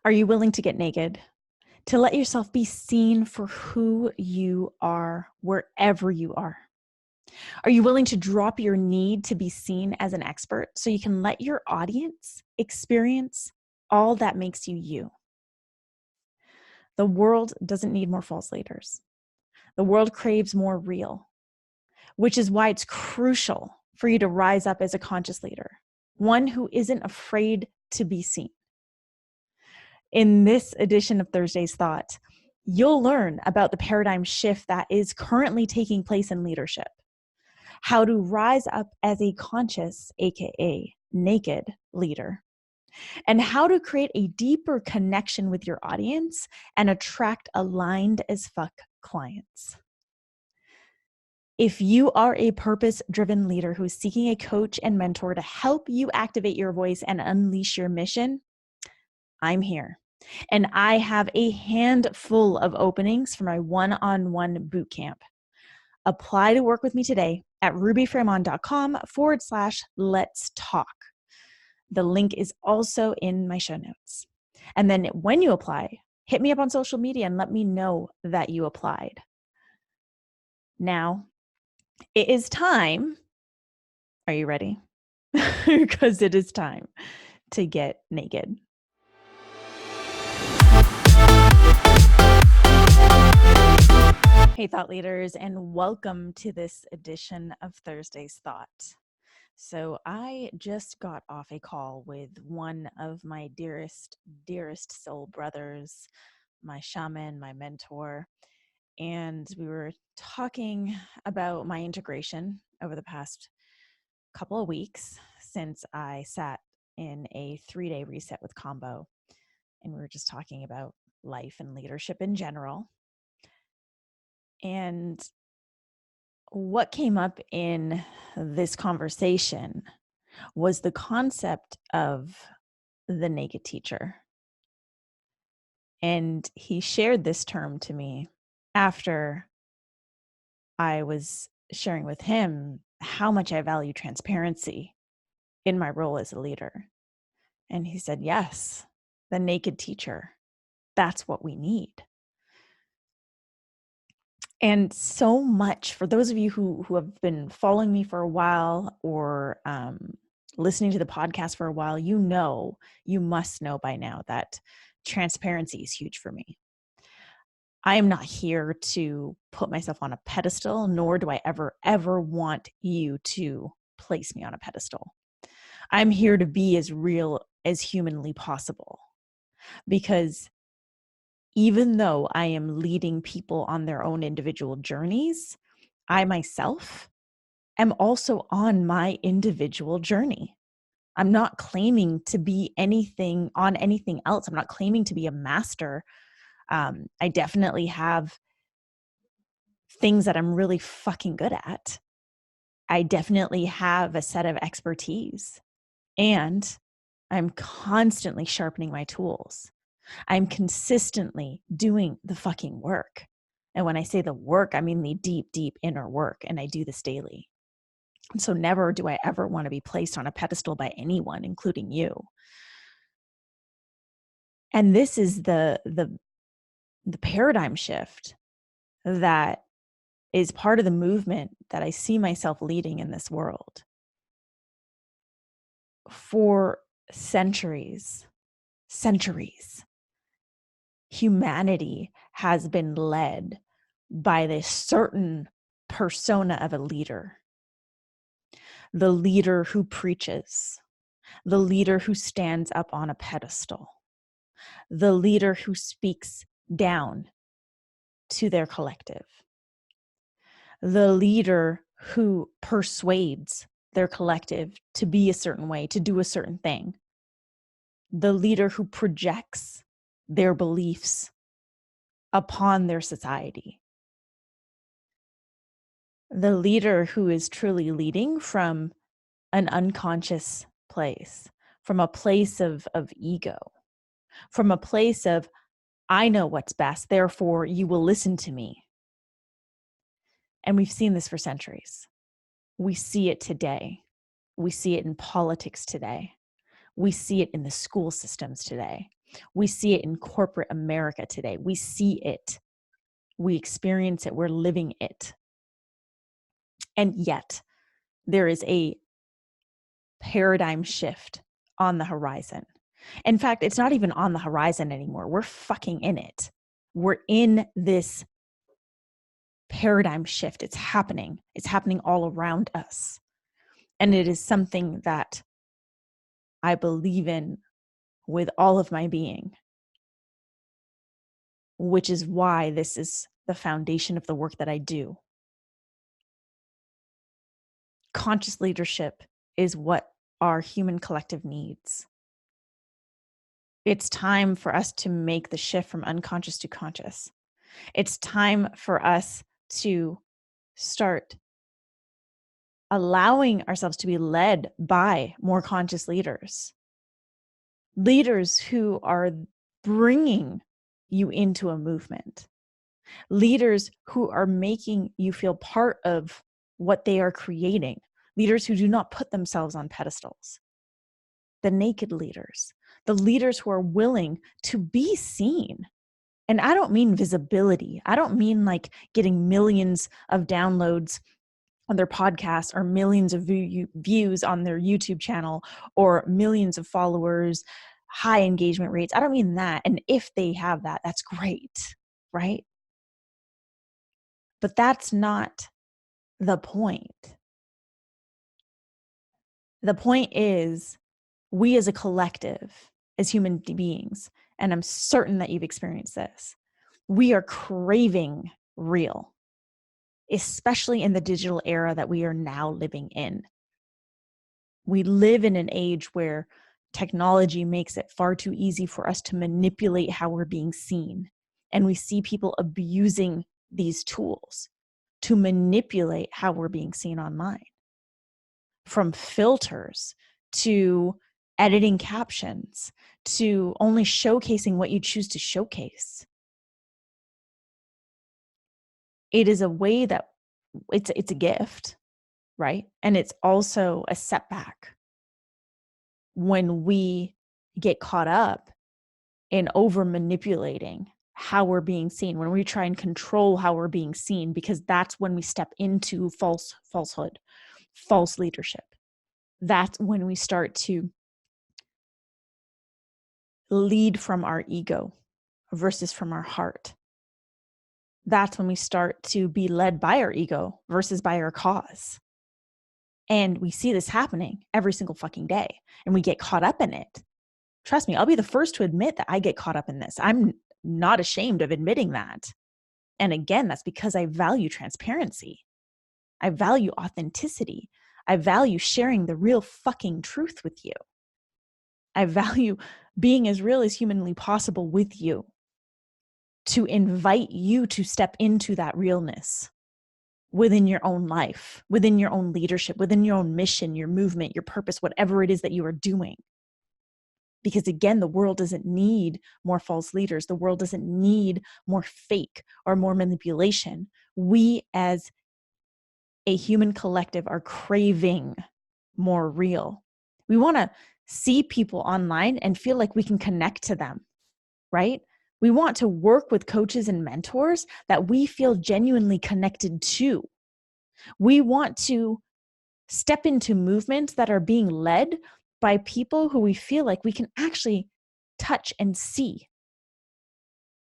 Are you willing to get naked? To let yourself be seen for who you are, wherever you are? Are you willing to drop your need to be seen as an expert so you can let your audience experience all that makes you you? The world doesn't need more false leaders. The world craves more real, which is why it's crucial for you to rise up as a conscious leader, one who isn't afraid to be seen. In this edition of Thursday's Thought, you'll learn about the paradigm shift that is currently taking place in leadership, how to rise up as a conscious, a.k.a. naked leader, and how to create a deeper connection with your audience and attract aligned as fuck clients. If you are a purpose-driven leader who is seeking a coach and mentor to help you activate your voice and unleash your mission, I'm here. And I have a handful of openings for my one-on-one bootcamp. Apply to work with me today at rubyfremon.com/let's talk. The link is also in my show notes. And then when you apply, hit me up on social media and let me know that you applied. Now, it is time. Are you ready? Because it is time to get naked. Hey, thought leaders, and welcome to this edition of Thursday's Thought. So I just got off a call with one of my dearest soul brothers, my shaman, my mentor, and we were talking about my integration over the past couple of weeks since I sat in a 3-day reset with Combo, and we were just talking about life and leadership in general. And what came up in this conversation was the concept of the naked teacher. And he shared this term to me after I was sharing with him how much I value transparency in my role as a leader. And he said, yes, the naked teacher, that's what we need. And so much, for those of you who have been following me for a while or listening to the podcast for a while, you must know by now that transparency is huge for me. I am not here to put myself on a pedestal, nor do I ever want you to place me on a pedestal. I'm here to be as real as humanly possible, because even though I am leading people on their own individual journeys, I myself am also on my individual journey. I'm not claiming to be anything else. I'm not claiming to be a master. I definitely have things that I'm really fucking good at. I definitely have a set of expertise, and I'm constantly sharpening my tools. I'm consistently doing the fucking work. And when I say the work, I mean the deep inner work. And I do this daily. And so never do I ever want to be placed on a pedestal by anyone, including you. And this is the paradigm shift that is part of the movement that I see myself leading in this world. For centuries, humanity has been led by this certain persona of a leader. The leader who preaches, the leader who stands up on a pedestal, the leader who speaks down to their collective, the leader who persuades their collective to be a certain way, to do a certain thing, the leader who projects their beliefs upon their society, the leader who is truly leading from an unconscious place, from a place of ego, from a place of, I know what's best, therefore you will listen to me. And we've seen this for centuries. We see it today. We see it in politics today. We see it in the school systems today. We see it in corporate America today. We see it. We experience it. We're living it. And yet, there is a paradigm shift on the horizon. In fact, it's not even on the horizon anymore. We're fucking in it. We're in this paradigm shift. It's happening. It's happening all around us. And it is something that I believe in with all of my being, which is why this is the foundation of the work that I do. Conscious leadership is what our human collective needs. It's time for us to make the shift from unconscious to conscious. It's time for us to start allowing ourselves to be led by more conscious leaders. Leaders who are bringing you into a movement. Leaders who are making you feel part of what they are creating. Leaders who do not put themselves on pedestals. The naked leaders. The leaders who are willing to be seen. And I don't mean visibility. I don't mean like getting millions of downloads on their podcast or millions of views on their YouTube channel or millions of followers, high engagement rates. I don't mean that. And if they have that, that's great, right? But that's not the point. The point is we as a collective, as human beings, and I'm certain that you've experienced this, we are craving real, especially in the digital era that we are now living in. We live in an age where technology makes it far too easy for us to manipulate how we're being seen. And we see people abusing these tools to manipulate how we're being seen online. From filters to editing captions to only showcasing what you choose to showcase. It is a way that it's a gift, right? And it's also a setback when we get caught up in over manipulating how we're being seen, when we try and control how we're being seen, because that's when we step into falsehood, false leadership. That's when we start to lead from our ego versus from our heart. That's when we start to be led by our ego versus by our cause. And we see this happening every single fucking day, and we get caught up in it. Trust me, I'll be the first to admit that I get caught up in this. I'm not ashamed of admitting that. And again, that's because I value transparency. I value authenticity. I value sharing the real fucking truth with you. I value being as real as humanly possible with you, to invite you to step into that realness within your own life, within your own leadership, within your own mission, your movement, your purpose, whatever it is that you are doing. Because again, the world doesn't need more false leaders. The world doesn't need more fake or more manipulation. We as a human collective are craving more real. We want to see people online and feel like we can connect to them, right? We want to work with coaches and mentors that we feel genuinely connected to. We want to step into movements that are being led by people who we feel like we can actually touch and see.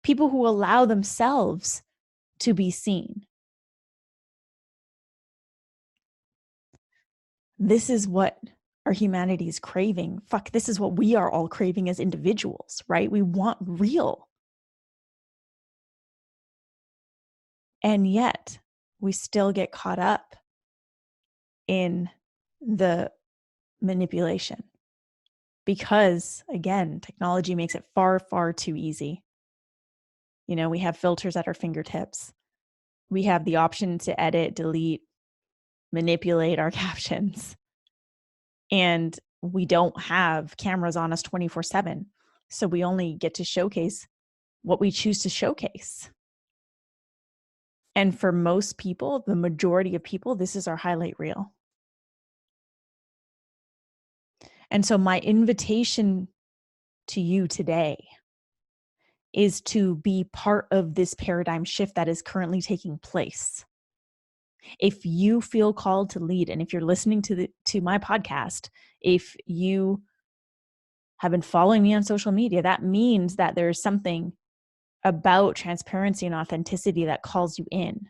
People who allow themselves to be seen. This is what our humanity is craving. Fuck, this is what we are all craving as individuals, right? We want real. And yet we still get caught up in the manipulation because, again, technology makes it far, far too easy. You know, we have filters at our fingertips. We have the option to edit, delete, manipulate our captions. And we don't have cameras on us 24/7. So we only get to showcase what we choose to showcase. And for most people, the majority of people, this is our highlight reel. And so my invitation to you today is to be part of this paradigm shift that is currently taking place. If you feel called to lead, and if you're listening to my podcast, if you have been following me on social media, that means that there's something about transparency and authenticity that calls you in.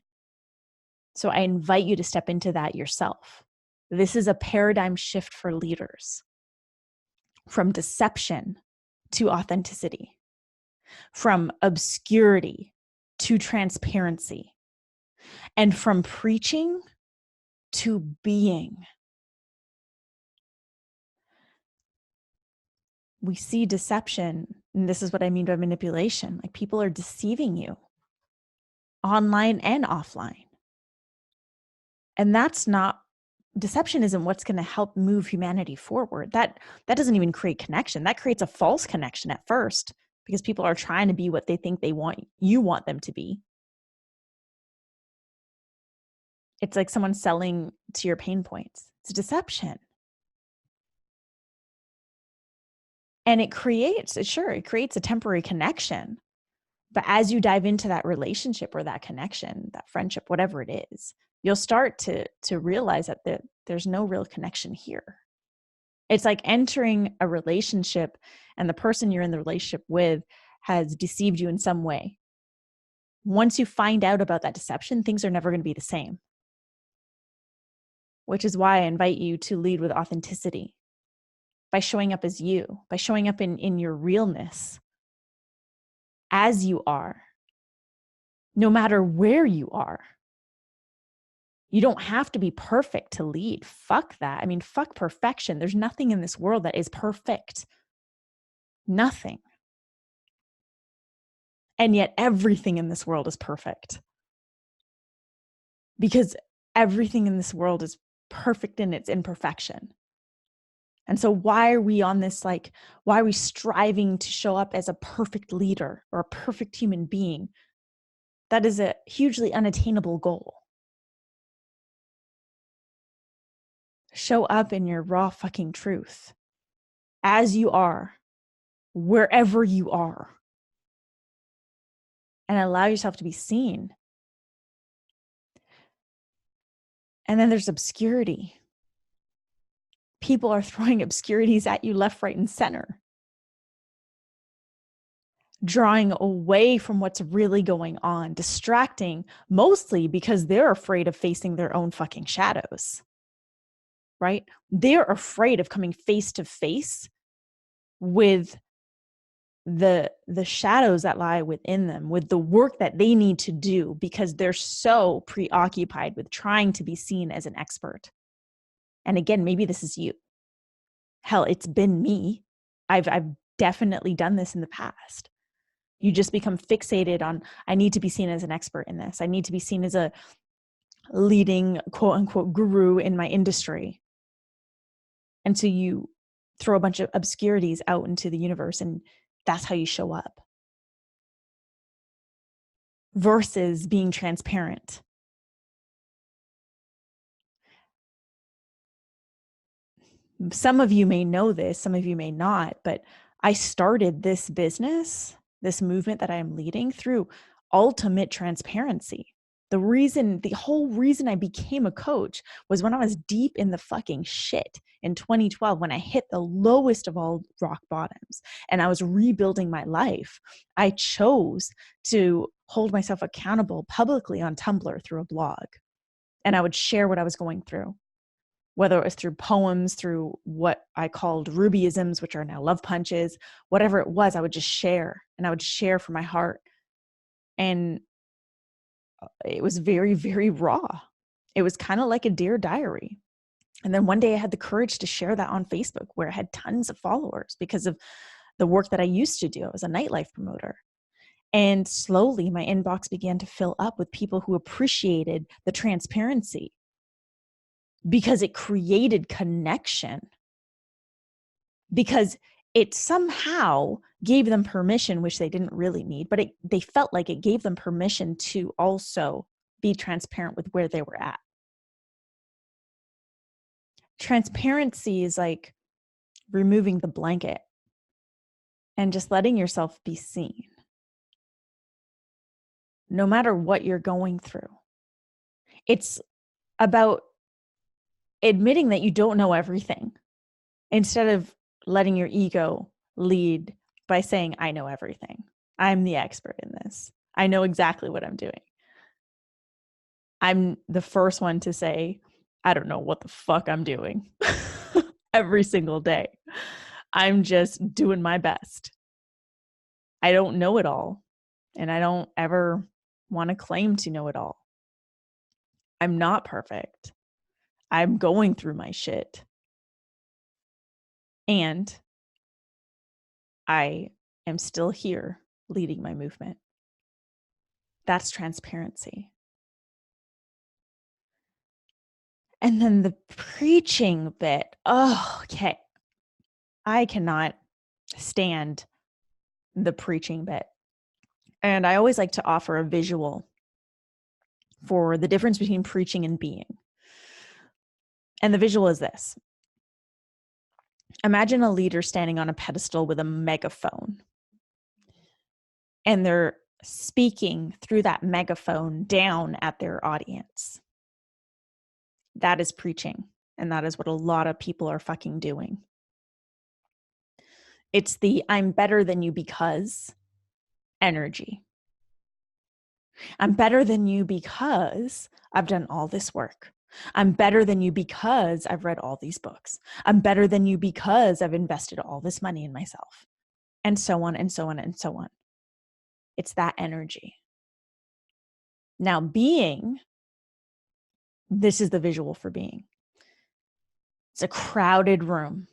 So I invite you to step into that yourself. This is a paradigm shift for leaders, from deception to authenticity, from obscurity to transparency, and from preaching to being. We see deception, and this is what I mean by manipulation. Like, people are deceiving you online and offline. And deception isn't what's going to help move humanity forward. That doesn't even create connection. That creates a false connection at first, because people are trying to be what they think you want them to be. It's like someone selling to your pain points. It's deception. And it creates a temporary connection. But as you dive into that relationship or that connection, that friendship, whatever it is, you'll start to realize that there's no real connection here. It's like entering a relationship and the person you're in the relationship with has deceived you in some way. Once you find out about that deception, things are never going to be the same. Which is why I invite you to lead with authenticity, by showing up as you, by showing up in your realness, as you are, no matter where you are. You don't have to be perfect to lead. Fuck that. I mean, fuck perfection. There's nothing in this world that is perfect. Nothing. And yet everything in this world is perfect. Because everything in this world is perfect in its imperfection. And so why are we on this, why are we striving to show up as a perfect leader or a perfect human being? That is a hugely unattainable goal. Show up in your raw fucking truth, as you are, wherever you are, and allow yourself to be seen. And then there's obscurity. People are throwing obscurities at you left, right, and center, drawing away from what's really going on, distracting, mostly because they're afraid of facing their own fucking shadows, right? They're afraid of coming face to face with the shadows that lie within them, with the work that they need to do, because they're so preoccupied with trying to be seen as an expert. And again, maybe this is you. Hell, it's been me. I've definitely done this in the past. You just become fixated on, I need to be seen as an expert in this. I need to be seen as a leading quote unquote guru in my industry. And so you throw a bunch of obscurities out into the universe, and that's how you show up. Versus being transparent. Some of you may know this, some of you may not, but I started this business, this movement that I am leading, through ultimate transparency. The whole reason I became a coach was when I was deep in the fucking shit in 2012, when I hit the lowest of all rock bottoms and I was rebuilding my life. I chose to hold myself accountable publicly on Tumblr through a blog. And I would share what I was going through, whether it was through poems, through what I called Rubyisms, which are now love punches, whatever it was, I would just share, and I would share from my heart. And it was very, very raw. It was kind of like a Dear Diary. And then one day I had the courage to share that on Facebook, where I had tons of followers because of the work that I used to do. I was a nightlife promoter. And slowly my inbox began to fill up with people who appreciated the transparency, because it created connection, because it somehow gave them permission, which they didn't really need, but they felt like it gave them permission to also be transparent with where they were at. Transparency is like removing the blanket and just letting yourself be seen. no matter what you're going through. It's about admitting that you don't know everything instead of letting your ego lead by saying, I know everything. I'm the expert in this. I know exactly what I'm doing. I'm the first one to say, I don't know what the fuck I'm doing every single day. I'm just doing my best. I don't know it all, and I don't ever want to claim to know it all. I'm not perfect. I'm going through my shit. And I am still here leading my movement. That's transparency. And then the preaching bit. Oh, okay. I cannot stand the preaching bit. And I always like to offer a visual for the difference between preaching and being. And the visual is this. Imagine a leader standing on a pedestal with a megaphone. And they're speaking through that megaphone down at their audience. That is preaching. And that is what a lot of people are fucking doing. It's the I'm better than you because energy. I'm better than you because I've done all this work. I'm better than you because I've read all these books. I'm better than you because I've invested all this money in myself. And so on and so on and so on. It's that energy. Now, being, this is the visual for being. It's a crowded room.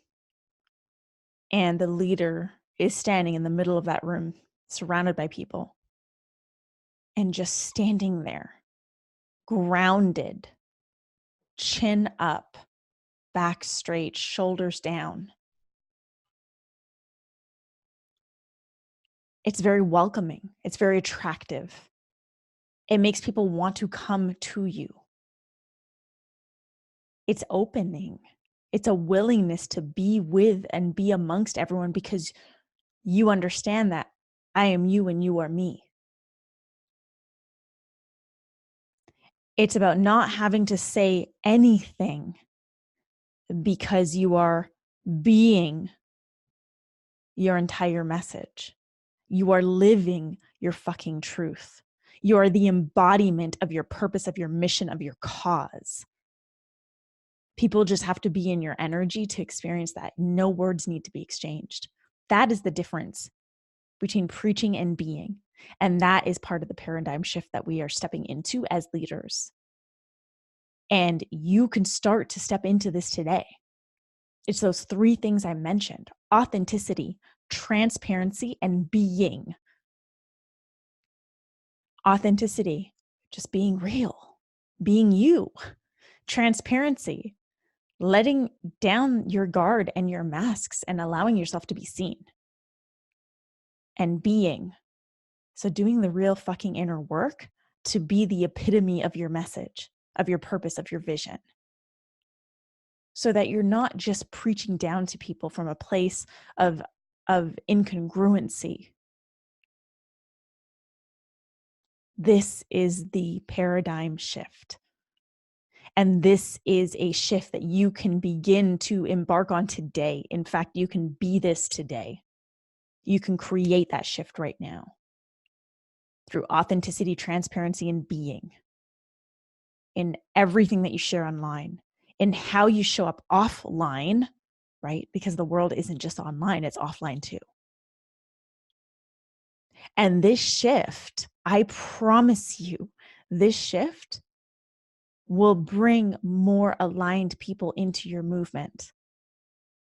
And the leader is standing in the middle of that room, surrounded by people. And just standing there, grounded, chin up, back straight, shoulders down. It's very welcoming. It's very attractive. It makes people want to come to you. It's opening. It's a willingness to be with and be amongst everyone because you understand that I am you and you are me. It's about not having to say anything because you are being your entire message. You are living your fucking truth. You are the embodiment of your purpose, of your mission, of your cause. People just have to be in your energy to experience that. No words need to be exchanged. That is the difference between preaching and being. And that is part of the paradigm shift that we are stepping into as leaders. And you can start to step into this today. It's those three things I mentioned: authenticity, transparency, and being. Authenticity, just being real, being you. Transparency, letting down your guard and your masks and allowing yourself to be seen. And being, so doing the real fucking inner work to be the epitome of your message, of your purpose, of your vision. So that you're not just preaching down to people from a place of incongruency. This is the paradigm shift. And this is a shift that you can begin to embark on today. In fact, you can be this today. You can create that shift right now through authenticity, transparency, and being in everything that you share online, in how you show up offline, right? Because the world isn't just online, it's offline too. And this shift, I promise you, this shift will bring more aligned people into your movement.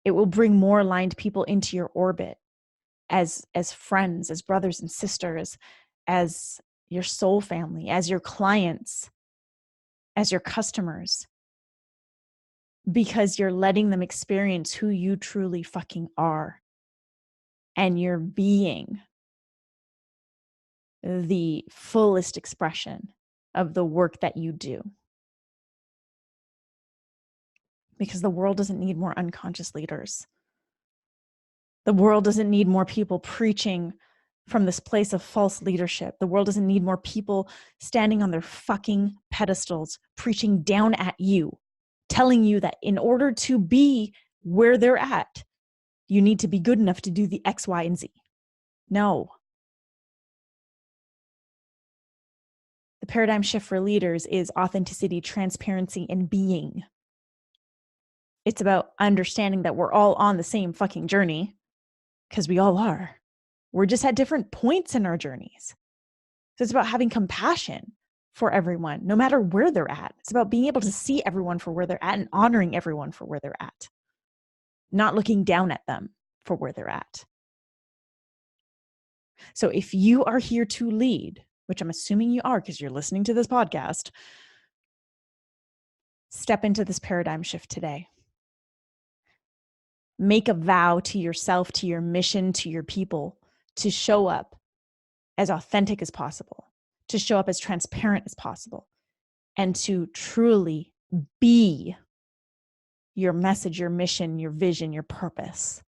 It will bring more aligned people into your orbit as friends, as brothers and sisters, as your soul family, as your clients, as your customers, because you're letting them experience who you truly fucking are. And you're being the fullest expression of the work that you do. Because the world doesn't need more unconscious leaders. The world doesn't need more people preaching from this place of false leadership. The world doesn't need more people standing on their fucking pedestals, preaching down at you, telling you that in order to be where they're at, you need to be good enough to do the X, Y, and Z. No. The paradigm shift for leaders is authenticity, transparency, and being. It's about understanding that we're all on the same fucking journey, because we all are. We're just at different points in our journeys. So it's about having compassion for everyone, no matter where they're at. It's about being able to see everyone for where they're at and honoring everyone for where they're at, not looking down at them for where they're at. So if you are here to lead, which I'm assuming you are because you're listening to this podcast, step into this paradigm shift today. Make a vow to yourself, to your mission, to your people, to show up as authentic as possible, to show up as transparent as possible, and to truly be your message, your mission, your vision, your purpose.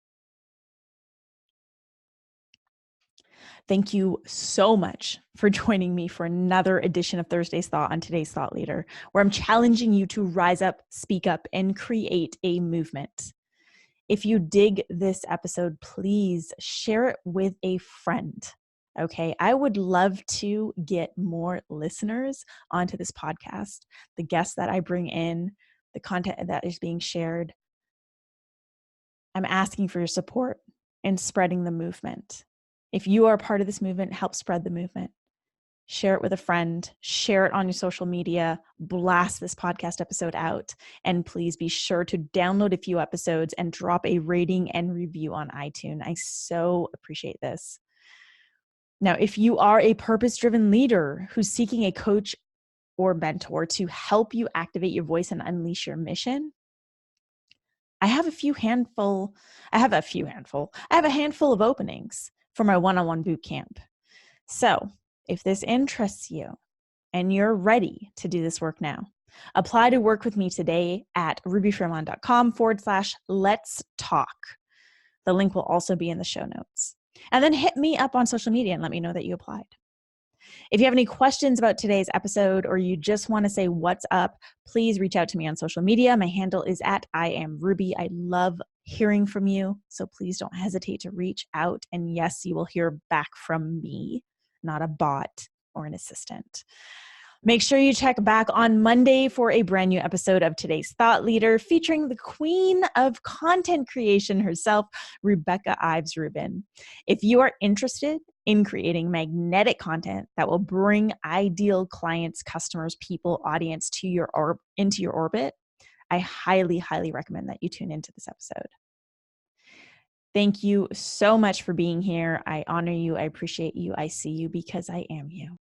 Thank you so much for joining me for another edition of Thursday's Thought on Today's Thought Leader, where I'm challenging you to rise up, speak up, and create a movement. If you dig this episode, please share it with a friend. Okay, I would love to get more listeners onto this podcast, the guests that I bring in, the content that is being shared. I'm asking for your support in spreading the movement. If you are part of this movement, help spread the movement. Share it with a friend, share it on your social media, blast this podcast episode out, and please be sure to download a few episodes and drop a rating and review on iTunes. I so appreciate this. Now, if you are a purpose-driven leader who's seeking a coach or mentor to help you activate your voice and unleash your mission, I have a handful of openings for my one-on-one boot camp. So if this interests you and you're ready to do this work now, apply to work with me today at rubyfremon.com/let's talk. The link will also be in the show notes. And then hit me up on social media and let me know that you applied. If you have any questions about today's episode or you just want to say what's up, please reach out to me on social media. My handle is at @IamRuby. I love hearing from you, so please don't hesitate to reach out. And yes, you will hear back from me, not a bot or an assistant. Make sure you check back on Monday for a brand new episode of Today's Thought Leader featuring the queen of content creation herself, Rebecca Ives Rubin. If you are interested in creating magnetic content that will bring ideal clients, customers, people, audience into your orbit, I highly, highly recommend that you tune into this episode. Thank you so much for being here. I honor you. I appreciate you. I see you because I am you.